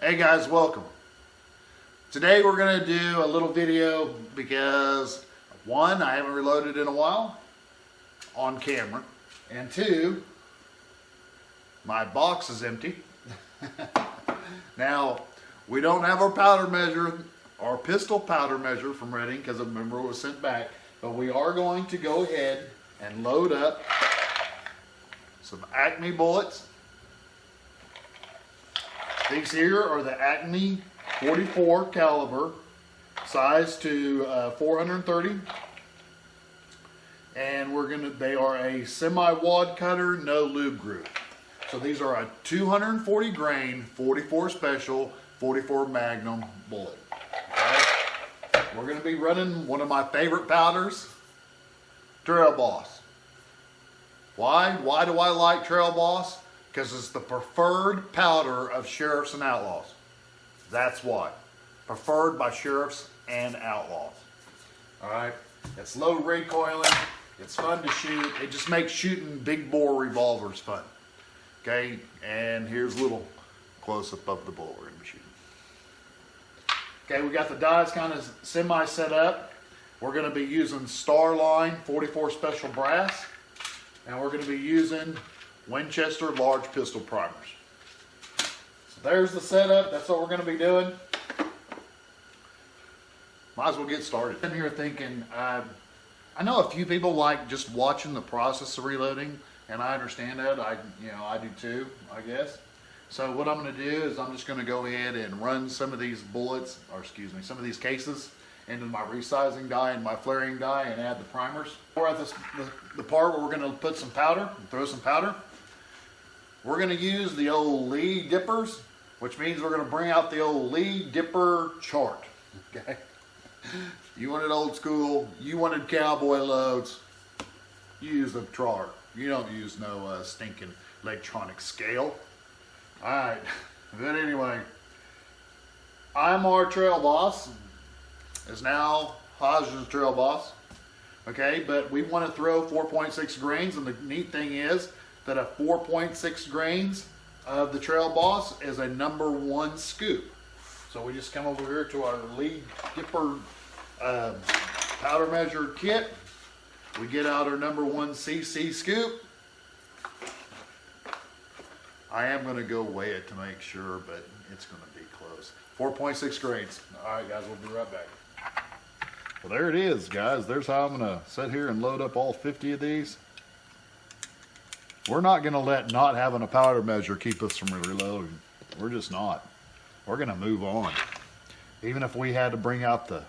Hey guys, welcome. Today we're going to do a little video because one, I haven't reloaded in a while on camera, and two, my box is empty. Now, we don't have our powder measure, our pistol powder measure from Reading because remember it was sent back, but we are going to go ahead and load up some Acme bullets. These here are the Acme 44 caliber, size to 430, and they are a semi-wad cutter, no lube group. So these are a 240 grain, 44 special, 44 Magnum bullet. Okay? We're going to be running one of my favorite powders, Trail Boss. Why? Why do I like Trail Boss? Because it's the preferred powder of sheriffs and outlaws. That's why. Preferred by sheriffs and outlaws. Alright? It's low recoiling. It's fun to shoot. It just makes shooting big bore revolvers fun. Okay? And here's a little close-up of the bullet we're going to be shooting. Okay, we got the dies kind of semi set up. We're going to be using Starline 44 Special Brass. And we're going to be using Winchester large pistol primers. So there's the setup. That's what we're going to be doing. Might as well get started. I'm here thinking, I know a few people like just watching the process of reloading, and I understand that. I do too, I guess. So what I'm going to do is I'm just going to go ahead and run some of these bullets, or excuse me, some of these cases into my resizing die and my flaring die and add the primers. We're at the part where we're going to put some powder and throw some powder. We're going to use the old Lee dippers, which means we're going to bring out the old Lee dipper chart. Okay? You wanted old school, you wanted cowboy loads, you use the chart. You don't use no stinking electronic scale. Alright, but anyway, I'm our Trail Boss. Is now Hodge's Trail Boss. Okay, but we want to throw 4.6 grains, and the neat thing is that a 4.6 grains of the Trail Boss is a #1 scoop. So we just come over here to our Lee Dipper powder measure kit. We get out our #1 cc scoop. I am going to go weigh it to make sure, but it's going to be close. 4.6 grains. All right, guys, we'll be right back. Well, there it is, guys. There's how I'm going to sit here and load up all 50 of these. We're not going to let not having a powder measure keep us from reloading. We're just not. We're going to move on. Even if we had to bring out the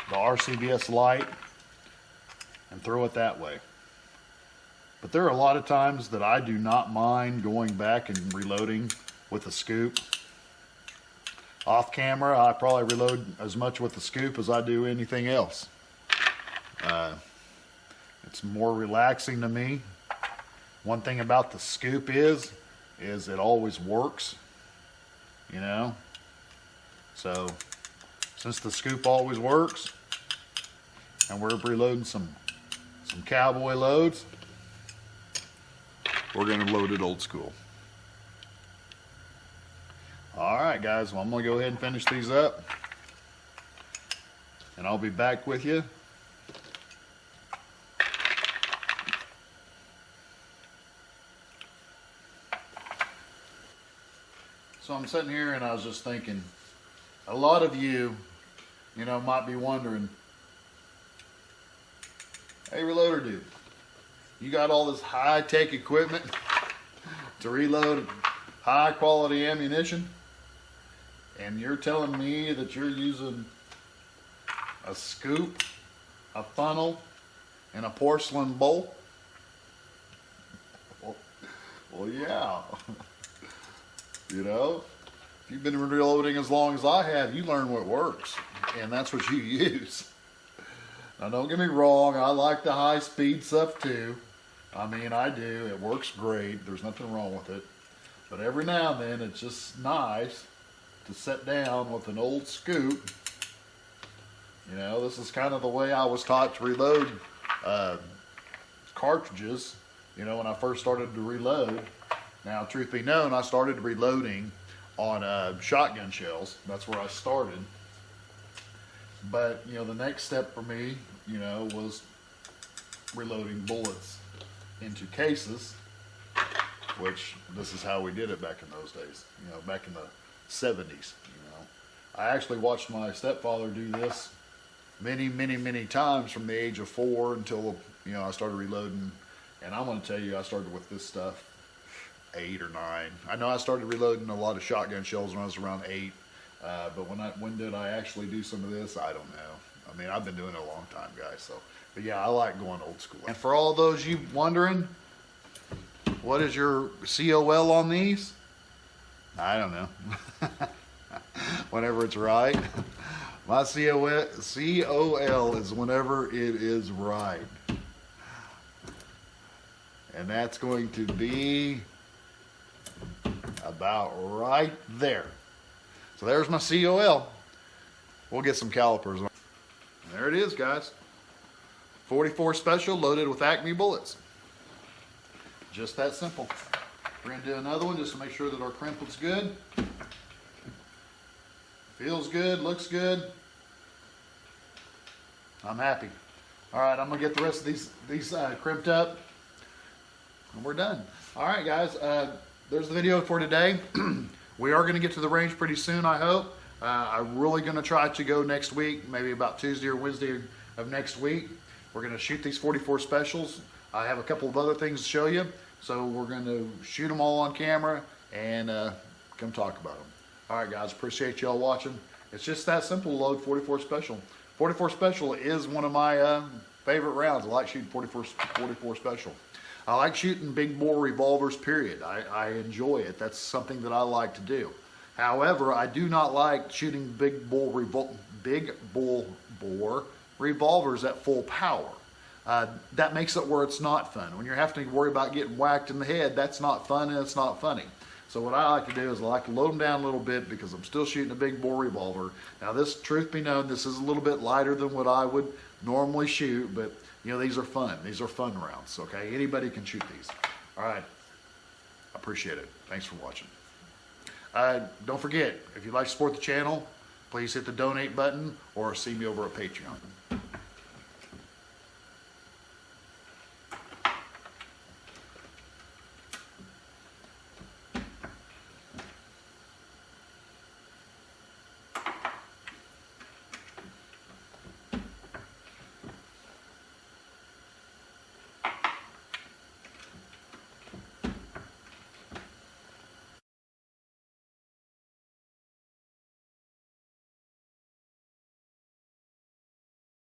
RCBS light and throw it that way. But there are a lot of times that I do not mind going back and reloading with a scoop. Off camera, I probably reload as much with the scoop as I do anything else. It's more relaxing to me. One thing about the scoop is it always works, you know. So since the scoop always works, and we're reloading some cowboy loads, we're going to load it old school. Alright guys, well, I'm going to go ahead and finish these up, and I'll be back with you. So I'm sitting here and I was just thinking, a lot of you, might be wondering, hey reloader dude, you got all this high-tech equipment to reload high quality ammunition, and you're telling me that you're using a scoop, a funnel, and a porcelain bowl? Well, yeah. If you've been reloading as long as I have, you learn what works, and that's what you use. Now, don't get me wrong, I like the high-speed stuff too. I mean, I do. It works great. There's nothing wrong with it. But every now and then, it's just nice to sit down with an old scoop. This is kind of the way I was taught to reload cartridges, when I first started to reload. Now, truth be known, I started reloading on shotgun shells. That's where I started. But, the next step for me, was reloading bullets into cases, which this is how we did it back in those days, back in the 70s. I actually watched my stepfather do this many times from the age of 4 until, I started reloading. And I'm going to tell you, I started with this stuff 8 or 9. I know I started reloading a lot of shotgun shells when I was around 8. But when did I actually do some of this? I don't know. I mean, I've been doing it a long time, guys. So, but yeah, I like going old school. And for all those you wondering, what is your COL on these? I don't know. Whenever it's right. My COL is whenever it is right. And that's going to be about right there. So there's my COL. We'll get some calipers on. There it is, guys. 44 special loaded with Acme bullets. Just that simple. We're going to do another one just to make sure that our crimp looks good. Feels good, looks good. I'm happy. All right, I'm going to get the rest of these crimped up. And we're done. All right, guys. There's the video for today. We are going to get to the range pretty soon, I hope. I'm really going to try to go next week, maybe about Tuesday or Wednesday of next week. We're going to shoot these 44 specials. I have a couple of other things to show you. So we're going to shoot them all on camera and come talk about them. All right, guys. Appreciate y'all watching. It's just that simple, load 44 special. 44 special is one of my favorite rounds. I like shooting 44 special. I like shooting big bore revolvers, period. I enjoy it. That's something that I like to do. However, I do not like shooting big bull bore revolvers at full power. That makes it where it's not fun. When you're having to worry about getting whacked in the head, that's not fun and it's not funny. So what I like to do is I like to load them down a little bit because I'm still shooting a big bore revolver. Now this, truth be known, this is a little bit lighter than what I would normally shoot, but these are fun. These are fun rounds, okay? Anybody can shoot these. All right. I appreciate it. Thanks for watching. Don't forget, if you'd like to support the channel, please hit the donate button or see me over at Patreon.